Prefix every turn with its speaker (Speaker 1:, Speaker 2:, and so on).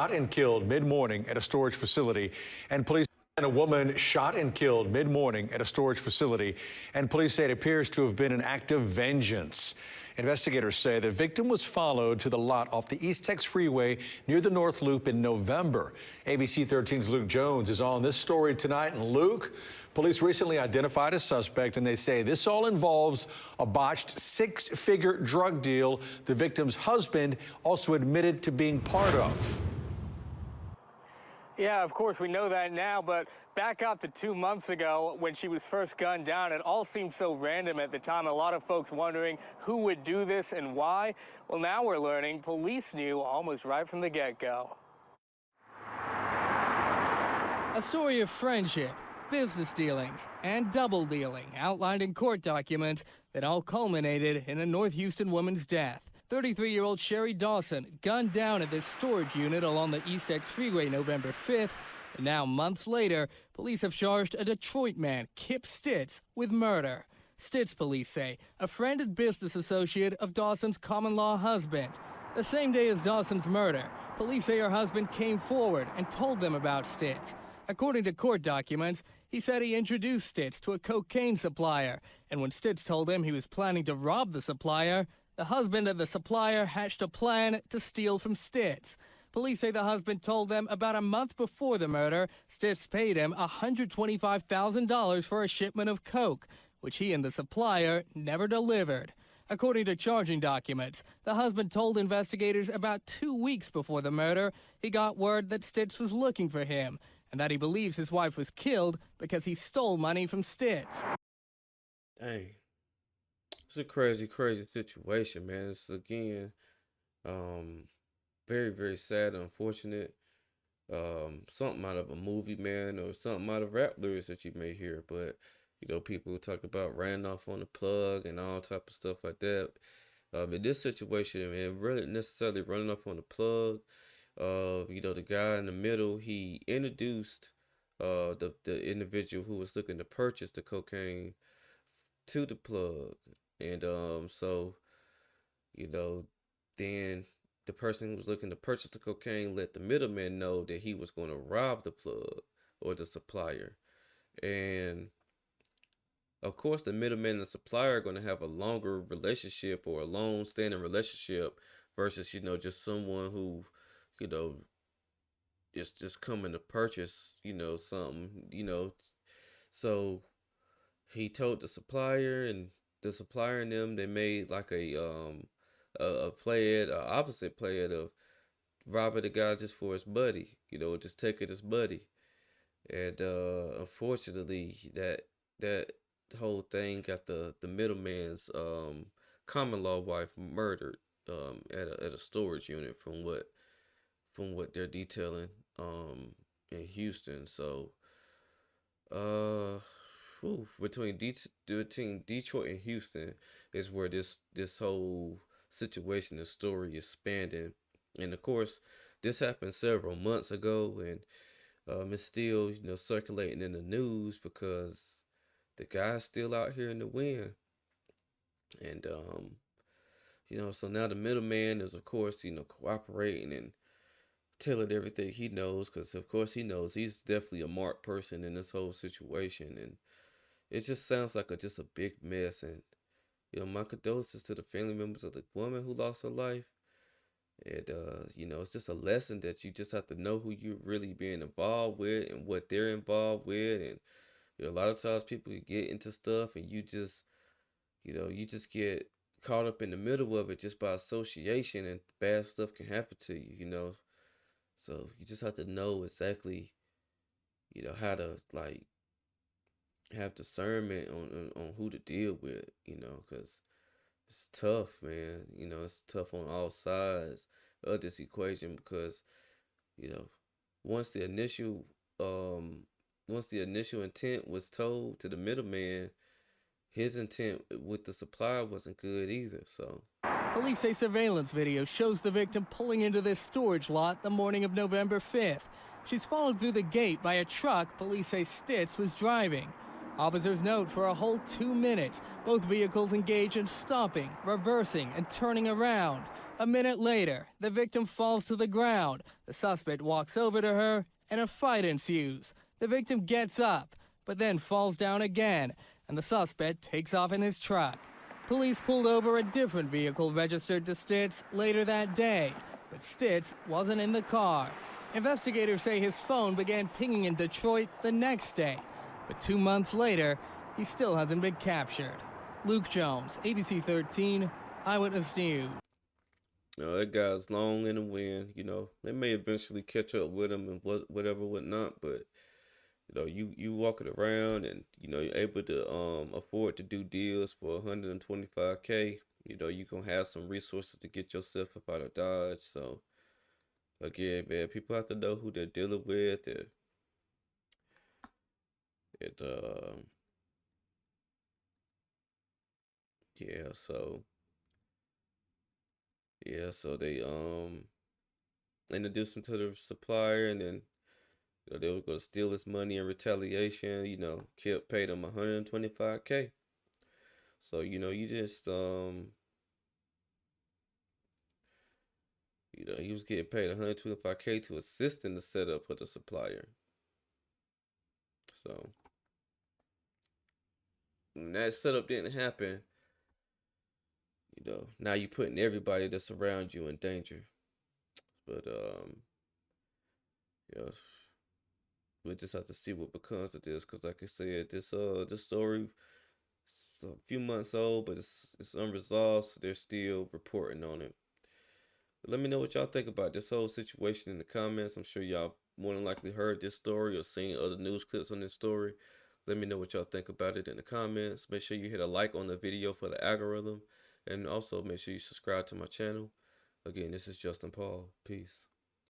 Speaker 1: Shot and killed mid-morning at a storage facility, and police and a woman shot and killed mid-morning at a storage facility, and police say it appears to have been an act of vengeance. Investigators say the victim was followed to the lot off the East Tex Freeway near the North Loop in November. ABC 13's Luke Jones is on this story tonight. And Luke, police recently identified a suspect, and they say this all involves a botched six-figure drug deal the victim's husband also admitted to being part of.
Speaker 2: Yeah, of course, we know that now, but back up to 2 months ago when she was first gunned down, it all seemed so random at the time. A lot of folks wondering who would do this and why. Well, now we're learning police knew almost right from the get-go.
Speaker 3: A story of friendship, business dealings, and double dealing outlined in court documents that all culminated in a North Houston woman's death. 33-year-old Sherry Dawson gunned down at this storage unit along the East Tex Freeway November 5th. And now, months later, police have charged a Detroit man, Kip Stitz, with murder. Stitz, police say, a friend and business associate of Dawson's common-law husband. The same day as Dawson's murder, police say her husband came forward and told them about Stitz. According to court documents, he said he introduced Stitz to a cocaine supplier, and when Stitz told him he was planning to rob the supplier, the husband of the supplier hatched a plan to steal from Stitz. Police say the husband told them about a month before the murder, Stitz paid him $125,000 for a shipment of coke, which he and the supplier never delivered. According to charging documents, the husband told investigators about 2 weeks before the murder he got word that Stitz was looking for him, and that he believes his wife was killed because he stole money from Stitz.
Speaker 4: Dang. It's a crazy, crazy situation, man. It's, again, very, very sad, unfortunate. Something out of a movie, man, or something out of rap lyrics that you may hear. But, you know, people talk about running off on the plug and all type of stuff like that. In this situation, man, really necessarily running off on the plug. You know, the guy in the middle, he introduced the individual who was looking to purchase the cocaine to the plug. And so, you know, then the person who was looking to purchase the cocaine let the middleman know that he was going to rob the plug or the supplier. And of course, the middleman and the supplier are going to have a longer relationship or a long-standing relationship versus, you know, just someone who, you know, is just coming to purchase, you know, something, you know. So he told the supplier, and the supplier and them, they made like a opposite play of robbing the guy just for his buddy, you know, just taking his buddy. And unfortunately, that whole thing got the middleman's common law wife murdered at a storage unit from what they're detailing in Houston. So between Detroit and Houston is where this whole situation and story is spanning. And of course, this happened several months ago, and it's still, you know, circulating in the news because the guy's still out here in the wind. And you know, so now the middleman is, of course, you know, cooperating and telling everything he knows, because of course he knows he's definitely a marked person in this whole situation. And it just sounds like just a big mess. And, you know, my condolences to the family members of the woman who lost her life. And, you know, it's just a lesson that you just have to know who you're really being involved with and what they're involved with. And, you know, a lot of times people get into stuff and you just, you know, you just get caught up in the middle of it just by association, and bad stuff can happen to you, you know. So you just have to know exactly, you know, how to, like, have discernment on who to deal with, you know, because it's tough, man. You know, it's tough on all sides of this equation because, you know, once the initial intent was told to the middleman, his intent with the supplier wasn't good either. So
Speaker 3: Police say surveillance video shows the victim pulling into this storage lot the morning of November 5th. She's followed through the gate by a truck police say Stitz was driving. Officers note for a whole 2 minutes, both vehicles engage in stopping, reversing, and turning around. A minute later, the victim falls to the ground. The suspect walks over to her, and a fight ensues. The victim gets up, but then falls down again, and the suspect takes off in his truck. Police pulled over a different vehicle registered to Stitz later that day, but Stitz wasn't in the car. Investigators say his phone began pinging in Detroit the next day, but 2 months later, he still hasn't been captured. Luke Jones, ABC 13, Eyewitness News.
Speaker 4: That guy's long in the wind. They may eventually catch up with him and whatnot, but you walking around and you're able to afford to do deals for 125K. You're gonna have some resources to get yourself up out of Dodge. So again, man, people have to know who they're dealing with, and yeah, so they introduced him to the supplier, and then they were gonna steal his money in retaliation. Kip paid him 125K. So you just he was getting paid 125K to assist in the setup for the supplier. So when that setup didn't happen, now you're putting everybody that's around you in danger. But we'll just have to see what becomes of this, because like I said, this story is a few months old, but it's unresolved, so they're still reporting on it. But let me know what y'all think about this whole situation in the comments. I'm sure y'all more than likely heard this story or seen other news clips on this story. Let me know what y'all think about it in the comments. Make sure you hit a like on the video for the algorithm, and also make sure you subscribe to my channel. Again, this is Justin Paul. Peace.